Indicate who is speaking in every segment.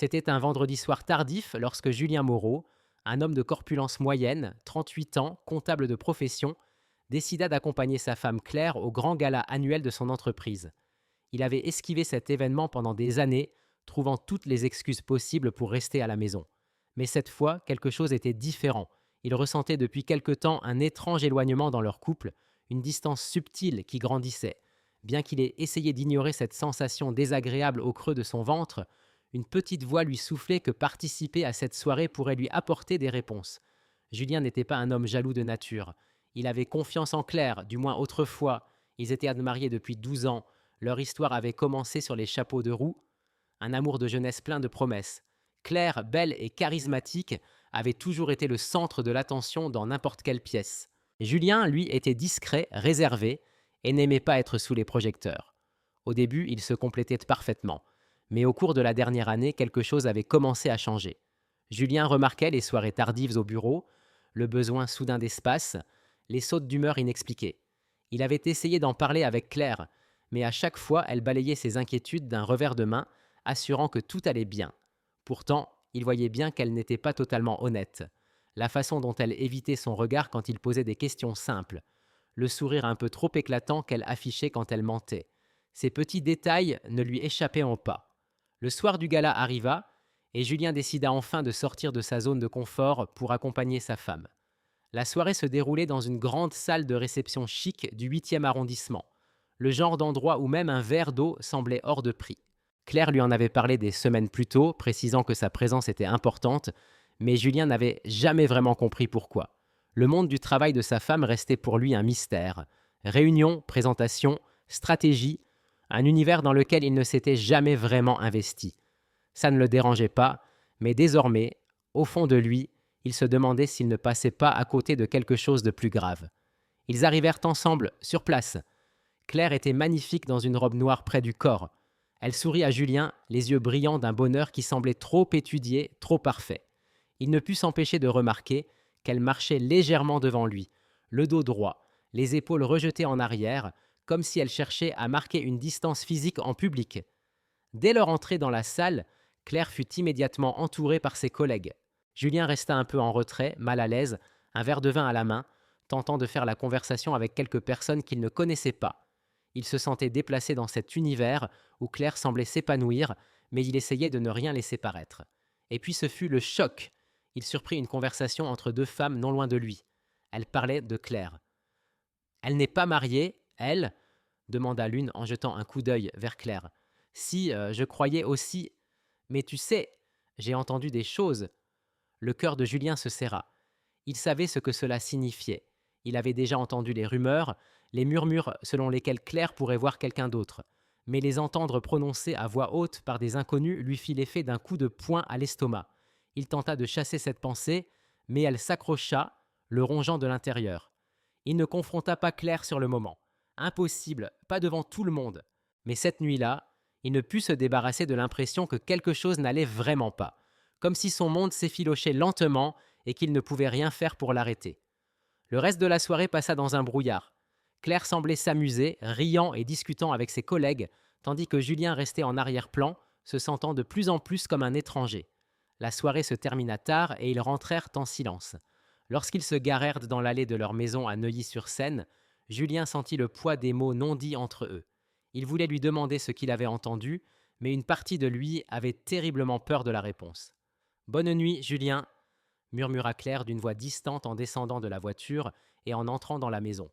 Speaker 1: C'était un vendredi soir tardif lorsque Julien Moreau, un homme de corpulence moyenne, 38 ans, comptable de profession, décida d'accompagner sa femme Claire au grand gala annuel de son entreprise. Il avait esquivé cet événement pendant des années, trouvant toutes les excuses possibles pour rester à la maison. Mais cette fois, quelque chose était différent. Il ressentait depuis quelque temps un étrange éloignement dans leur couple, une distance subtile qui grandissait. Bien qu'il ait essayé d'ignorer cette sensation désagréable au creux de son ventre, une petite voix lui soufflait que participer à cette soirée pourrait lui apporter des réponses. Julien n'était pas un homme jaloux de nature. Il avait confiance en Claire, du moins autrefois. Ils étaient mariés depuis 12 ans. Leur histoire avait commencé sur les chapeaux de roue, un amour de jeunesse plein de promesses. Claire, belle et charismatique, avait toujours été le centre de l'attention dans n'importe quelle pièce. Julien, lui, était discret, réservé, et n'aimait pas être sous les projecteurs. Au début, ils se complétaient parfaitement. Mais au cours de la dernière année, quelque chose avait commencé à changer. Julien remarquait les soirées tardives au bureau, le besoin soudain d'espace, les sautes d'humeur inexpliquées. Il avait essayé d'en parler avec Claire, mais à chaque fois, elle balayait ses inquiétudes d'un revers de main, assurant que tout allait bien. Pourtant, il voyait bien qu'elle n'était pas totalement honnête. La façon dont elle évitait son regard quand il posait des questions simples, le sourire un peu trop éclatant qu'elle affichait quand elle mentait. Ces petits détails ne lui échappaient pas. Le soir du gala arriva, et Julien décida enfin de sortir de sa zone de confort pour accompagner sa femme. La soirée se déroulait dans une grande salle de réception chic du 8e arrondissement, le genre d'endroit où même un verre d'eau semblait hors de prix. Claire lui en avait parlé des semaines plus tôt, précisant que sa présence était importante, mais Julien n'avait jamais vraiment compris pourquoi. Le monde du travail de sa femme restait pour lui un mystère. Réunions, présentations, stratégies, un univers dans lequel il ne s'était jamais vraiment investi. Ça ne le dérangeait pas, mais désormais, au fond de lui, il se demandait s'il ne passait pas à côté de quelque chose de plus grave. Ils arrivèrent ensemble, sur place. Claire était magnifique dans une robe noire près du corps. Elle sourit à Julien, les yeux brillants d'un bonheur qui semblait trop étudié, trop parfait. Il ne put s'empêcher de remarquer qu'elle marchait légèrement devant lui, le dos droit, les épaules rejetées en arrière, comme si elle cherchait à marquer une distance physique en public. Dès leur entrée dans la salle, Claire fut immédiatement entourée par ses collègues. Julien resta un peu en retrait, mal à l'aise, un verre de vin à la main, tentant de faire la conversation avec quelques personnes qu'il ne connaissait pas. Il se sentait déplacé dans cet univers où Claire semblait s'épanouir, mais il essayait de ne rien laisser paraître. Et puis ce fut le choc. Il surprit une conversation entre deux femmes non loin de lui. Elles parlaient de Claire. Elle n'est pas mariée, elle demanda l'une en jetant un coup d'œil vers Claire. Si, je croyais aussi. Mais tu sais, j'ai entendu des choses. Le cœur de Julien se serra. Il savait ce que cela signifiait. Il avait déjà entendu les rumeurs, les murmures selon lesquels Claire pourrait voir quelqu'un d'autre. Mais les entendre prononcer à voix haute par des inconnus lui fit l'effet d'un coup de poing à l'estomac. Il tenta de chasser cette pensée, mais elle s'accrocha, le rongeant de l'intérieur. Il ne confronta pas Claire sur le moment. Impossible, pas devant tout le monde. Mais cette nuit-là, il ne put se débarrasser de l'impression que quelque chose n'allait vraiment pas, comme si son monde s'effilochait lentement et qu'il ne pouvait rien faire pour l'arrêter. Le reste de la soirée passa dans un brouillard. Claire semblait s'amuser, riant et discutant avec ses collègues, tandis que Julien restait en arrière-plan, se sentant de plus en plus comme un étranger. La soirée se termina tard et ils rentrèrent en silence. Lorsqu'ils se garèrent dans l'allée de leur maison à Neuilly-sur-Seine, Julien sentit le poids des mots non dits entre eux. Il voulait lui demander ce qu'il avait entendu, mais une partie de lui avait terriblement peur de la réponse. « Bonne nuit, Julien », murmura Claire d'une voix distante en descendant de la voiture et en entrant dans la maison.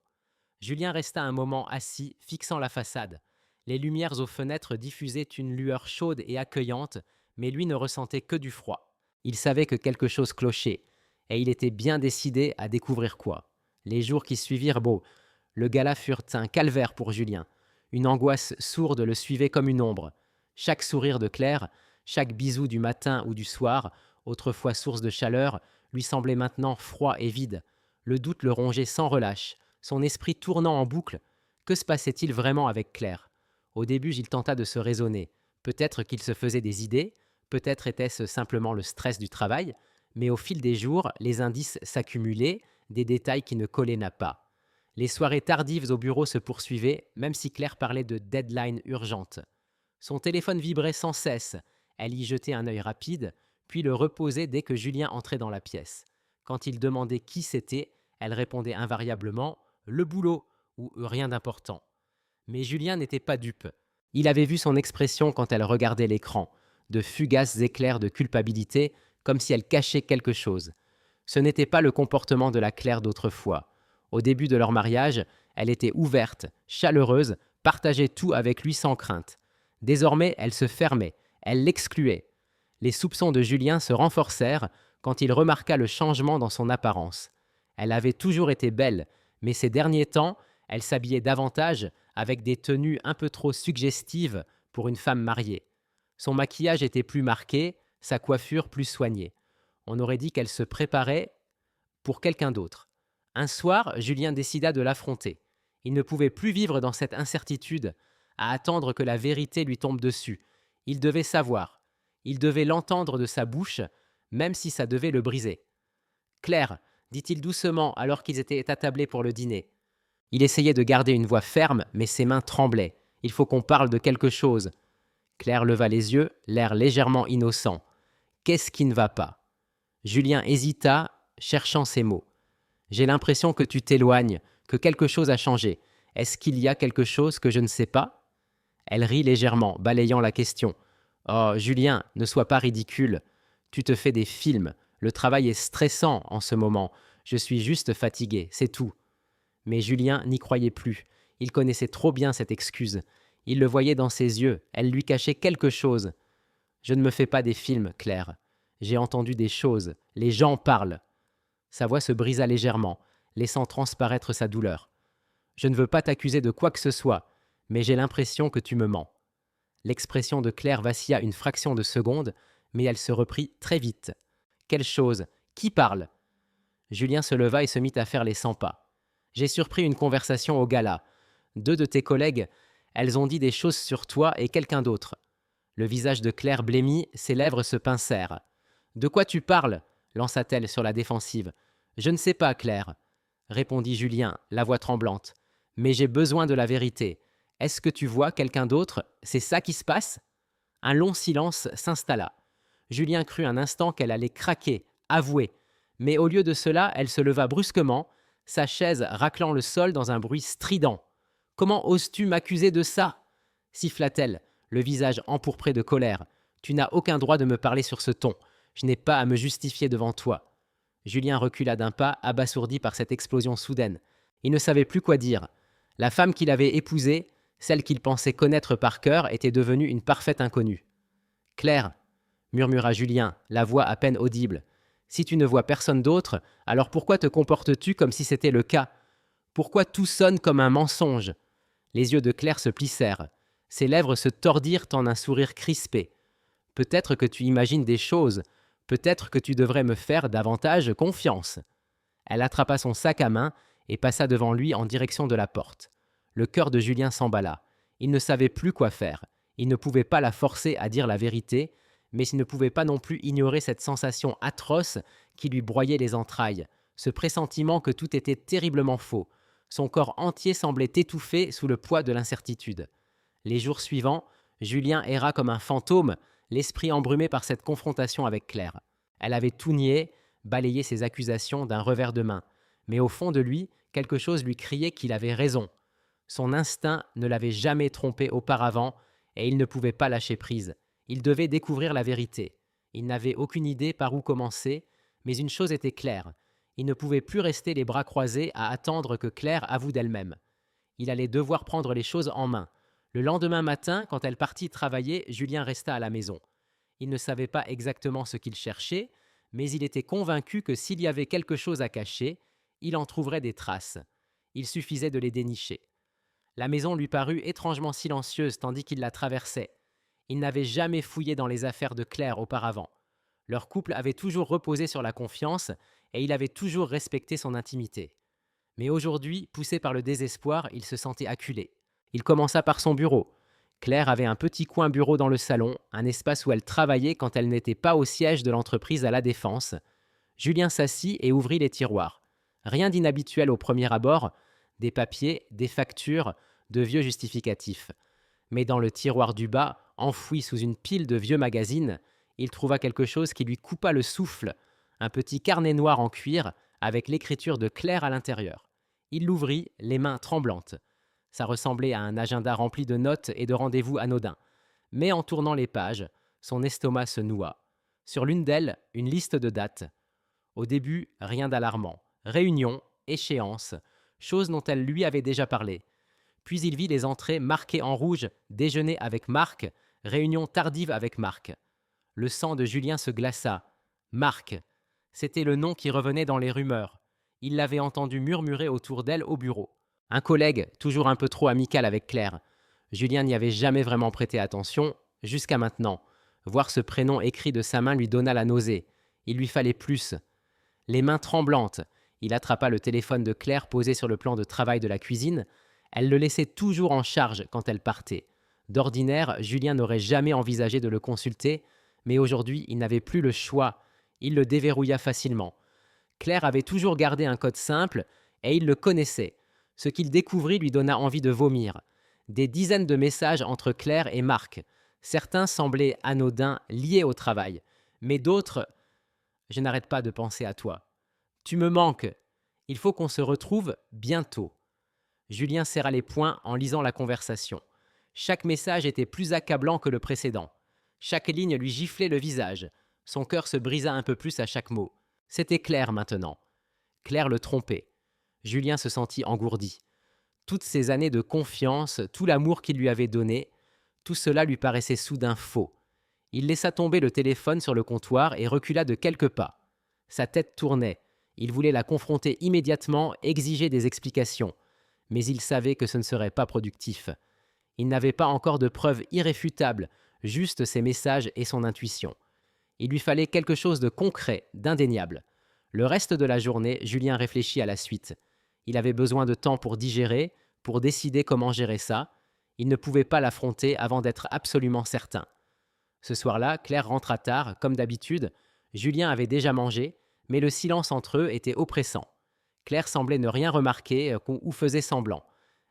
Speaker 1: Julien resta un moment assis, fixant la façade. Les lumières aux fenêtres diffusaient une lueur chaude et accueillante, mais lui ne ressentait que du froid. Il savait que quelque chose clochait, et il était bien décidé à découvrir quoi. Les jours qui suivirent, le gala furent un calvaire pour Julien. Une angoisse sourde le suivait comme une ombre. Chaque sourire de Claire, chaque bisou du matin ou du soir, autrefois source de chaleur, lui semblait maintenant froid et vide. Le doute le rongeait sans relâche, son esprit tournant en boucle. Que se passait-il vraiment avec Claire ? Au début, il tenta de se raisonner. Peut-être qu'il se faisait des idées, peut-être était-ce simplement le stress du travail, mais au fil des jours, les indices s'accumulaient, des détails qui ne collaient pas. Les soirées tardives au bureau se poursuivaient, même si Claire parlait de deadline urgente. Son téléphone vibrait sans cesse. Elle y jetait un œil rapide, puis le reposait dès que Julien entrait dans la pièce. Quand il demandait qui c'était, elle répondait invariablement « le boulot » ou « rien d'important ». Mais Julien n'était pas dupe. Il avait vu son expression quand elle regardait l'écran, de fugaces éclairs de culpabilité, comme si elle cachait quelque chose. Ce n'était pas le comportement de la Claire d'autrefois. Au début de leur mariage, elle était ouverte, chaleureuse, partageait tout avec lui sans crainte. Désormais, elle se fermait, elle l'excluait. Les soupçons de Julien se renforcèrent quand il remarqua le changement dans son apparence. Elle avait toujours été belle, mais ces derniers temps, elle s'habillait davantage avec des tenues un peu trop suggestives pour une femme mariée. Son maquillage était plus marqué, sa coiffure plus soignée. On aurait dit qu'elle se préparait pour quelqu'un d'autre. Un soir, Julien décida de l'affronter. Il ne pouvait plus vivre dans cette incertitude, à attendre que la vérité lui tombe dessus. Il devait savoir. Il devait l'entendre de sa bouche, même si ça devait le briser. « Claire », dit-il doucement alors qu'ils étaient attablés pour le dîner. Il essayait de garder une voix ferme, mais ses mains tremblaient. « Il faut qu'on parle de quelque chose. » Claire leva les yeux, l'air légèrement innocent. « Qu'est-ce qui ne va pas ?» Julien hésita, cherchant ses mots. « J'ai l'impression que tu t'éloignes, que quelque chose a changé. Est-ce qu'il y a quelque chose que je ne sais pas ?» Elle rit légèrement, balayant la question. « Oh, Julien, ne sois pas ridicule. Tu te fais des films. Le travail est stressant en ce moment. Je suis juste fatigué, c'est tout. » Mais Julien n'y croyait plus. Il connaissait trop bien cette excuse. Il le voyait dans ses yeux. Elle lui cachait quelque chose. « Je ne me fais pas des films, Claire. J'ai entendu des choses. Les gens parlent. » Sa voix se brisa légèrement, laissant transparaître sa douleur. « Je ne veux pas t'accuser de quoi que ce soit, mais j'ai l'impression que tu me mens. » L'expression de Claire vacilla une fraction de seconde, mais elle se reprit très vite. « Quelle chose ? Qui parle ?» Julien se leva et se mit à faire les 100 pas. « J'ai surpris une conversation au gala. 2 de tes collègues, elles ont dit des choses sur toi et quelqu'un d'autre. » Le visage de Claire blêmit, ses lèvres se pincèrent. « De quoi tu parles ?» lança-t-elle sur la défensive. « Je ne sais pas, Claire, » répondit Julien, la voix tremblante. « Mais j'ai besoin de la vérité. Est-ce que tu vois quelqu'un d'autre ? C'est ça qui se passe ?» Un long silence s'installa. Julien crut un instant qu'elle allait craquer, avouer. Mais au lieu de cela, elle se leva brusquement, sa chaise raclant le sol dans un bruit strident. « Comment oses-tu m'accuser de ça ?» siffla-t-elle, le visage empourpré de colère. « Tu n'as aucun droit de me parler sur ce ton. Je n'ai pas à me justifier devant toi. » Julien recula d'un pas, abasourdi par cette explosion soudaine. Il ne savait plus quoi dire. La femme qu'il avait épousée, celle qu'il pensait connaître par cœur, était devenue une parfaite inconnue. « Claire !» murmura Julien, la voix à peine audible. « Si tu ne vois personne d'autre, alors pourquoi te comportes-tu comme si c'était le cas ? Pourquoi tout sonne comme un mensonge ?» Les yeux de Claire se plissèrent. Ses lèvres se tordirent en un sourire crispé. « Peut-être que tu imagines des choses. Peut-être que tu devrais me faire davantage confiance. » Elle attrapa son sac à main et passa devant lui en direction de la porte. Le cœur de Julien s'emballa. Il ne savait plus quoi faire. Il ne pouvait pas la forcer à dire la vérité, mais il ne pouvait pas non plus ignorer cette sensation atroce qui lui broyait les entrailles, ce pressentiment que tout était terriblement faux. Son corps entier semblait étouffé sous le poids de l'incertitude. Les jours suivants, Julien erra comme un fantôme, l'esprit embrumé par cette confrontation avec Claire. Elle avait tout nié, balayé ses accusations d'un revers de main. Mais au fond de lui, quelque chose lui criait qu'il avait raison. Son instinct ne l'avait jamais trompé auparavant et il ne pouvait pas lâcher prise. Il devait découvrir la vérité. Il n'avait aucune idée par où commencer, mais une chose était claire. Il ne pouvait plus rester les bras croisés à attendre que Claire avoue d'elle-même. Il allait devoir prendre les choses en main. Le lendemain matin, quand elle partit travailler, Julien resta à la maison. Il ne savait pas exactement ce qu'il cherchait, mais il était convaincu que s'il y avait quelque chose à cacher, il en trouverait des traces. Il suffisait de les dénicher. La maison lui parut étrangement silencieuse tandis qu'il la traversait. Il n'avait jamais fouillé dans les affaires de Claire auparavant. Leur couple avait toujours reposé sur la confiance et il avait toujours respecté son intimité. Mais aujourd'hui, poussé par le désespoir, il se sentait acculé. Il commença par son bureau. Claire avait un petit coin bureau dans le salon, un espace où elle travaillait quand elle n'était pas au siège de l'entreprise à La Défense. Julien s'assit et ouvrit les tiroirs. Rien d'inhabituel au premier abord, des papiers, des factures, de vieux justificatifs. Mais dans le tiroir du bas, Enfoui sous une pile de vieux magazines, il trouva quelque chose qui lui coupa le souffle, un petit carnet noir en cuir avec l'écriture de Claire à l'intérieur. Il l'ouvrit, les mains tremblantes. Ça ressemblait à un agenda rempli de notes et de rendez-vous anodins. Mais en tournant les pages, son estomac se noua. Sur l'une d'elles, une liste de dates. Au début, rien d'alarmant. Réunion, échéance, choses dont elle lui avait déjà parlé. Puis il vit les entrées marquées en rouge: déjeuner avec Marc, réunion tardive avec Marc. Le sang de Julien se glaça. Marc. C'était le nom qui revenait dans les rumeurs. Il l'avait entendu murmurer autour d'elle au bureau. Un collègue, toujours un peu trop amical avec Claire. Julien n'y avait jamais vraiment prêté attention, jusqu'à maintenant. Voir ce prénom écrit de sa main lui donna la nausée. Il lui fallait plus. Les mains tremblantes, il attrapa le téléphone de Claire posé sur le plan de travail de la cuisine. Elle le laissait toujours en charge quand elle partait. D'ordinaire, Julien n'aurait jamais envisagé de le consulter, mais aujourd'hui, il n'avait plus le choix. Il le déverrouilla facilement. Claire avait toujours gardé un code simple, et il le connaissait. Ce qu'il découvrit lui donna envie de vomir. Des dizaines de messages entre Claire et Marc. Certains semblaient anodins, liés au travail, mais d'autres: je n'arrête pas de penser à toi. Tu me manques. Il faut qu'on se retrouve bientôt. Julien serra les poings en lisant la conversation. Chaque message était plus accablant que le précédent. Chaque ligne lui giflait le visage. Son cœur se brisa un peu plus à chaque mot. C'était Claire maintenant. Claire le trompait. Julien se sentit engourdi. Toutes ces années de confiance, tout l'amour qu'il lui avait donné, tout cela lui paraissait soudain faux. Il laissa tomber le téléphone sur le comptoir et recula de quelques pas. Sa tête tournait. Il voulait la confronter immédiatement, exiger des explications. Mais il savait que ce ne serait pas productif. Il n'avait pas encore de preuves irréfutables, juste ses messages et son intuition. Il lui fallait quelque chose de concret, d'indéniable. Le reste de la journée, Julien réfléchit à la suite. Il avait besoin de temps pour digérer, pour décider comment gérer ça. Il ne pouvait pas l'affronter avant d'être absolument certain. Ce soir-là, Claire rentra tard, comme d'habitude. Julien avait déjà mangé, mais le silence entre eux était oppressant. Claire semblait ne rien remarquer ou faisait semblant.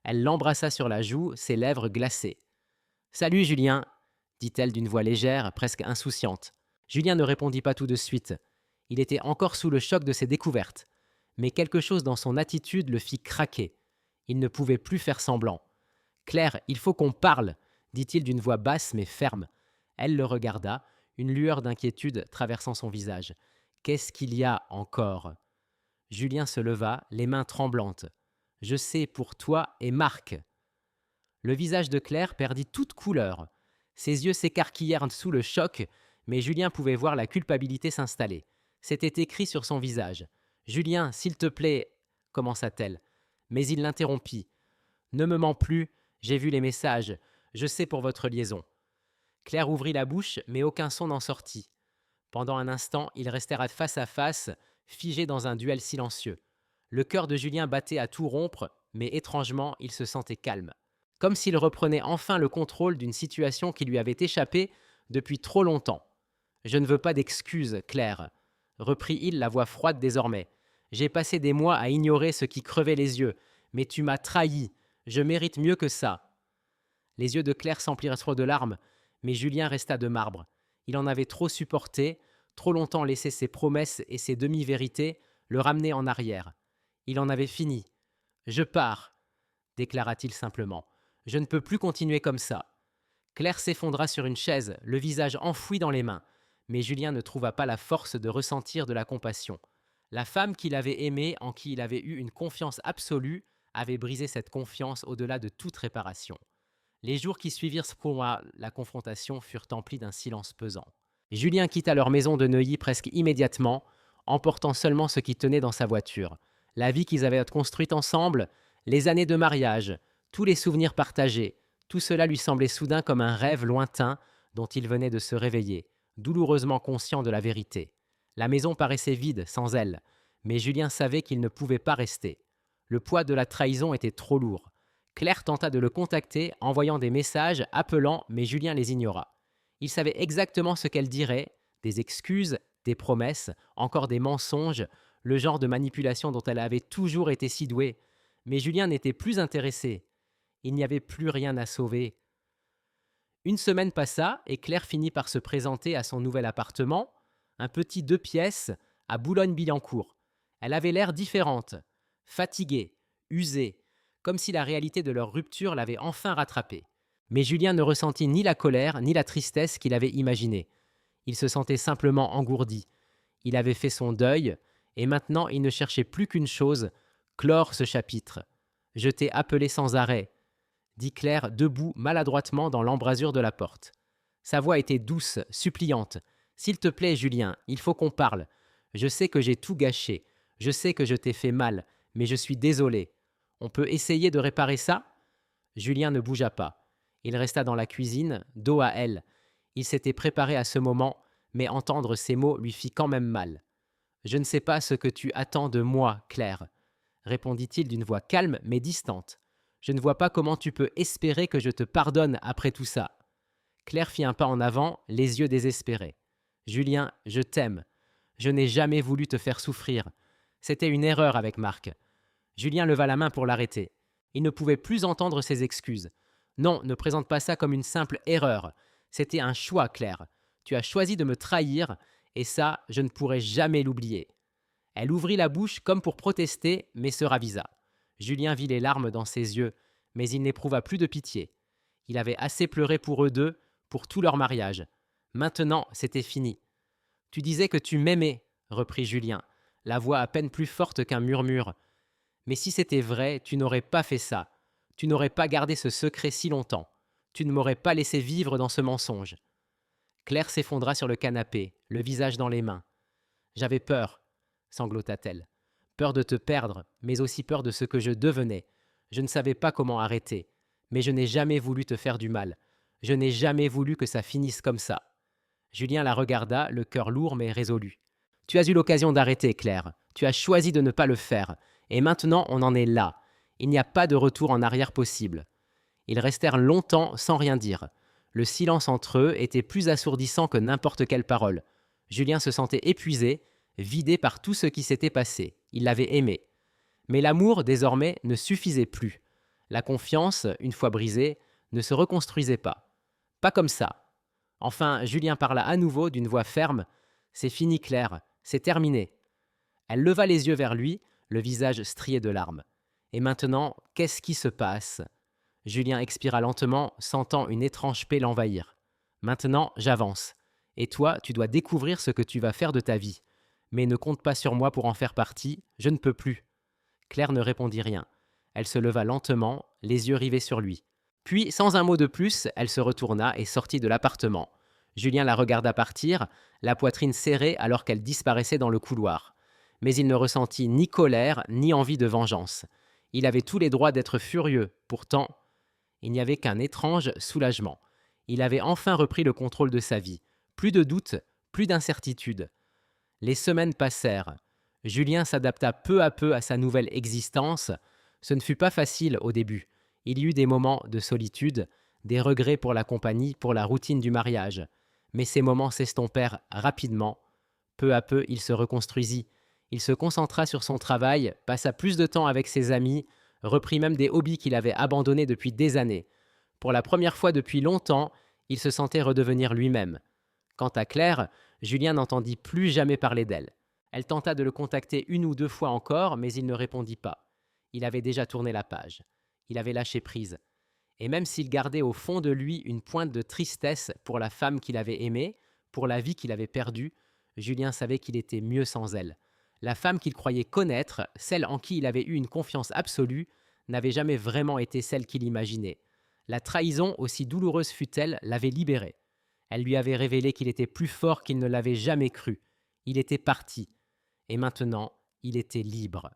Speaker 1: Elle l'embrassa sur la joue, ses lèvres glacées. « Salut Julien !» dit-elle d'une voix légère, presque insouciante. Julien ne répondit pas tout de suite. Il était encore sous le choc de ses découvertes. Mais quelque chose dans son attitude le fit craquer. Il ne pouvait plus faire semblant. « Claire, il faut qu'on parle !» dit-il d'une voix basse mais ferme. Elle le regarda, une lueur d'inquiétude traversant son visage. « Qu'est-ce qu'il y a encore ?» Julien se leva, les mains tremblantes. « Je sais pour toi et Marc. » Le visage de Claire perdit toute couleur. Ses yeux s'écarquillèrent sous le choc, mais Julien pouvait voir la culpabilité s'installer. C'était écrit sur son visage. « Julien, s'il te plaît, » commença-t-elle. Mais il l'interrompit. « Ne me mens plus, j'ai vu les messages, je sais pour votre liaison. » Claire ouvrit la bouche, mais aucun son n'en sortit. Pendant un instant, ils restèrent face à face, figés dans un duel silencieux. Le cœur de Julien battait à tout rompre, mais étrangement, il se sentait calme. Comme s'il reprenait enfin le contrôle d'une situation qui lui avait échappé depuis trop longtemps. « Je ne veux pas d'excuses, Claire, » reprit-il, la voix froide désormais. « J'ai passé des mois à ignorer ce qui crevait les yeux, mais tu m'as trahi. Je mérite mieux que ça. » Les yeux de Claire s'emplirent de larmes, mais Julien resta de marbre. Il en avait trop supporté, trop longtemps laissé ses promesses et ses demi-vérités le ramener en arrière. Il en avait fini. « Je pars », déclara-t-il simplement. « Je ne peux plus continuer comme ça. » Claire s'effondra sur une chaise, le visage enfoui dans les mains. Mais Julien ne trouva pas la force de ressentir de la compassion. La femme qu'il avait aimée, en qui il avait eu une confiance absolue, avait brisé cette confiance au-delà de toute réparation. Les jours qui suivirent pour la confrontation furent emplis d'un silence pesant. Julien quitta leur maison de Neuilly presque immédiatement, emportant seulement ce qui tenait dans sa voiture. La vie qu'ils avaient construite ensemble, les années de mariage, tous les souvenirs partagés, tout cela lui semblait soudain comme un rêve lointain dont il venait de se réveiller, douloureusement conscient de la vérité. La maison paraissait vide sans elle, mais Julien savait qu'il ne pouvait pas rester. Le poids de la trahison était trop lourd. Claire tenta de le contacter, envoyant des messages, appelant, mais Julien les ignora. Il savait exactement ce qu'elle dirait, des excuses, des promesses, encore des mensonges, le genre de manipulation dont elle avait toujours été si douée. Mais Julien n'était plus intéressé. Il n'y avait plus rien à sauver. Une semaine passa et Claire finit par se présenter à son nouvel appartement, un petit 2 pièces à Boulogne-Billancourt. Elle avait l'air différente, fatiguée, usée, comme si la réalité de leur rupture l'avait enfin rattrapée. Mais Julien ne ressentit ni la colère ni la tristesse qu'il avait imaginée. Il se sentait simplement engourdi. Il avait fait son deuil, et maintenant il ne cherchait plus qu'une chose, clore ce chapitre. « Je t'ai appelé sans arrêt », dit Claire debout maladroitement dans l'embrasure de la porte. Sa voix était douce, suppliante. « S'il te plaît, Julien, il faut qu'on parle. Je sais que j'ai tout gâché. Je sais que je t'ai fait mal, mais je suis désolé. On peut essayer de réparer ça ?» Julien ne bougea pas. Il resta dans la cuisine, dos à elle. Il s'était préparé à ce moment, mais entendre ces mots lui fit quand même mal. « Je ne sais pas ce que tu attends de moi, Claire, » répondit-il d'une voix calme mais distante. « Je ne vois pas comment tu peux espérer que je te pardonne après tout ça. » Claire fit un pas en avant, les yeux désespérés. « Julien, je t'aime. Je n'ai jamais voulu te faire souffrir. C'était une erreur avec Marc. » Julien leva la main pour l'arrêter. Il ne pouvait plus entendre ses excuses. « Non, ne présente pas ça comme une simple erreur. C'était un choix, Claire. Tu as choisi de me trahir, et ça, je ne pourrai jamais l'oublier. » Elle ouvrit la bouche comme pour protester, mais se ravisa. Julien vit les larmes dans ses yeux, mais il n'éprouva plus de pitié. Il avait assez pleuré pour eux deux, pour tout leur mariage. Maintenant, c'était fini. « Tu disais que tu m'aimais, » reprit Julien, la voix à peine plus forte qu'un murmure. « Mais si c'était vrai, tu n'aurais pas fait ça. Tu n'aurais pas gardé ce secret si longtemps. Tu ne m'aurais pas laissé vivre dans ce mensonge. » Claire s'effondra sur le canapé, le visage dans les mains. « J'avais peur, » sanglota-t-elle. « Peur de te perdre, mais aussi peur de ce que je devenais. Je ne savais pas comment arrêter. Mais je n'ai jamais voulu te faire du mal. Je n'ai jamais voulu que ça finisse comme ça. » Julien la regarda, le cœur lourd mais résolu. « Tu as eu l'occasion d'arrêter, Claire. Tu as choisi de ne pas le faire. Et maintenant, on en est là. Il n'y a pas de retour en arrière possible. » Ils restèrent longtemps sans rien dire. Le silence entre eux était plus assourdissant que n'importe quelle parole. Julien se sentait épuisé, vidé par tout ce qui s'était passé. Il l'avait aimé. Mais l'amour, désormais, ne suffisait plus. La confiance, une fois brisée, ne se reconstruisait pas. Pas comme ça. Enfin, Julien parla à nouveau d'une voix ferme. « C'est fini, Claire. C'est terminé. » Elle leva les yeux vers lui, le visage strié de larmes. « Et maintenant, qu'est-ce qui se passe ?» Julien expira lentement, sentant une étrange paix l'envahir. « Maintenant, j'avance. Et toi, tu dois découvrir ce que tu vas faire de ta vie. Mais ne compte pas sur moi pour en faire partie, je ne peux plus. » Claire ne répondit rien. Elle se leva lentement, les yeux rivés sur lui. Puis, sans un mot de plus, elle se retourna et sortit de l'appartement. Julien la regarda partir, la poitrine serrée alors qu'elle disparaissait dans le couloir. Mais il ne ressentit ni colère, ni envie de vengeance. Il avait tous les droits d'être furieux. Pourtant, il n'y avait qu'un étrange soulagement. Il avait enfin repris le contrôle de sa vie. Plus de doute, plus d'incertitude. Les semaines passèrent. Julien s'adapta peu à peu à sa nouvelle existence. Ce ne fut pas facile au début. Il y eut des moments de solitude, des regrets pour la compagnie, pour la routine du mariage. Mais ces moments s'estompèrent rapidement. Peu à peu, il se reconstruisit. Il se concentra sur son travail, passa plus de temps avec ses amis, reprit même des hobbies qu'il avait abandonnés depuis des années. Pour la première fois depuis longtemps, il se sentait redevenir lui-même. Quant à Claire, Julien n'entendit plus jamais parler d'elle. Elle tenta de le contacter 1 ou 2 fois encore, mais il ne répondit pas. Il avait déjà tourné la page. Il avait lâché prise. Et même s'il gardait au fond de lui une pointe de tristesse pour la femme qu'il avait aimée, pour la vie qu'il avait perdue, Julien savait qu'il était mieux sans elle. La femme qu'il croyait connaître, celle en qui il avait eu une confiance absolue, n'avait jamais vraiment été celle qu'il imaginait. La trahison, aussi douloureuse fût-elle, l'avait libéré. Elle lui avait révélé qu'il était plus fort qu'il ne l'avait jamais cru. Il était parti. Et maintenant, il était libre.